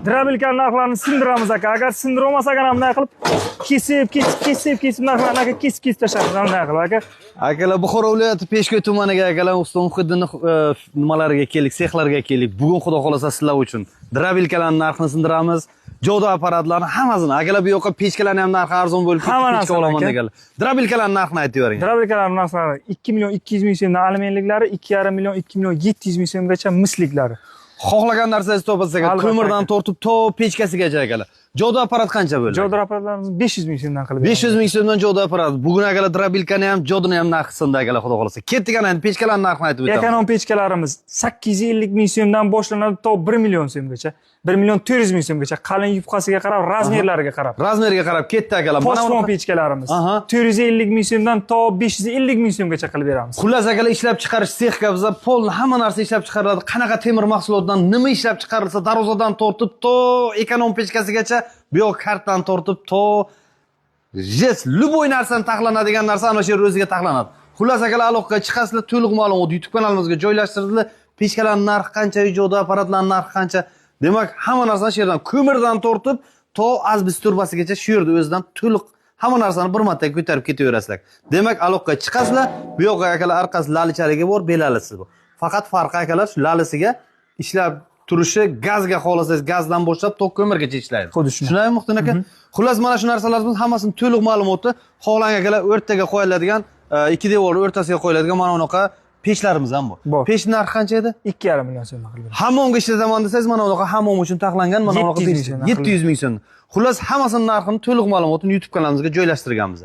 Drabilka narxlarini sindiramiz aka. Agar sindirolmasak ham bunday qilib kesib narxlarni aka kesib tashlaymiz bunday qilib aka. Akalar, Buxoro viloyati Peshko'y tumaniga akalar, usta Muhiddin nimalariga keldik, sexlarga keldik. Bugun xudo xolasa sizlar uchun drabilkalarning narxini sindiramiz. Jodo apparatlarni hammasini. Akalar, bu yoqqa pechkalarning ham narxi arzon bo'lib ketdi, olaman deganlar. Drabilkalarning narxini aytib bering. Drabilkalarning narxlari 2 million 200 ming so'mdan aluminliklari, 2,5 million 2 million 700 ming so'mgacha misliklari. Xohlagan narsangizni topasiz aka. Ko'mirdan tortib to pechkasigacha akalar. Jodo apparat qancha bo'ladi? Jodo apparatlarimiz 500 ming so'mdan qilib beramiz. 500 ming so'mdan jodo apparat. Bugun akalar drabilkani ham, jodoni ham narxi sindi akalar, xudo xolasa. Ketdigan endi pechkalarning narxini aytib o'taman. Ekonom pechkalarimiz 850 ming so'mdan boshlanadi to 1 million so'mgacha. 1 million 400 ming so'mgacha. Qalin yupqasiga qarab, razmerlariga qarab. Razmeriga qarab ketdi akalar. Pochfon pechkalarimiz 450 ming so'mdan to 550 ming so'mgacha qilib beramiz. Xullas akalar, ishlab chiqarish sexga bizda polni hamma narsa ishlab chiqariladi. Qanaqa temir mahsulotdan nima ishlab chiqarilsa, darozadan tortib to ekonom pechkasigacha, bu yoq kartdan tortib to jes любой narsani taxlanadigan narsa ana shu yer o'ziga taxlanadi. Xullas akalar, aloqaga chiqasizlar, to'liq ma'lumot YouTube kanalimizga joylashtirildi. Pechkalarning narxi qancha, jodo apparatlarning narxi qancha. Demak, hamma narsani shu yerdan ko'mirdan tortib to asbest turbasigacha shu yerda o'zidan to'liq hamma narsani bir marta ko'tarib ketaverasizlar. Demak, aloqaga chiqasizlar. Bu yoqqa akalar orqasi lalichaligi bor, belalisi bor. Faqat farqi akalar shu lalisiga ishlab turishi, gazga xohlasangiz gazdan boshlab to ko'mirgacha ishlaydi. Xuddi shunday. Shunday Muhsin aka. Xullas, mana shu narsalarimiz hammasini to'liq ma'lumoti xohlagan akalar o'rtaga qo'yiladigan, ikki devorning o'rtasiga qo'yiladigan mana bunaqa pechlarimiz ham bor. Pechning narxi qancha edi? 2,5 million so'mdan qilib beramiz. Hammomga ishlataman desangiz, mana bunaqa hammom uchun taxlangan, mana bunaqa 700 ming so'm. Xullas, hammasining narxini to'liq ma'lumotini YouTube kanalimizga joylashtirganmiz.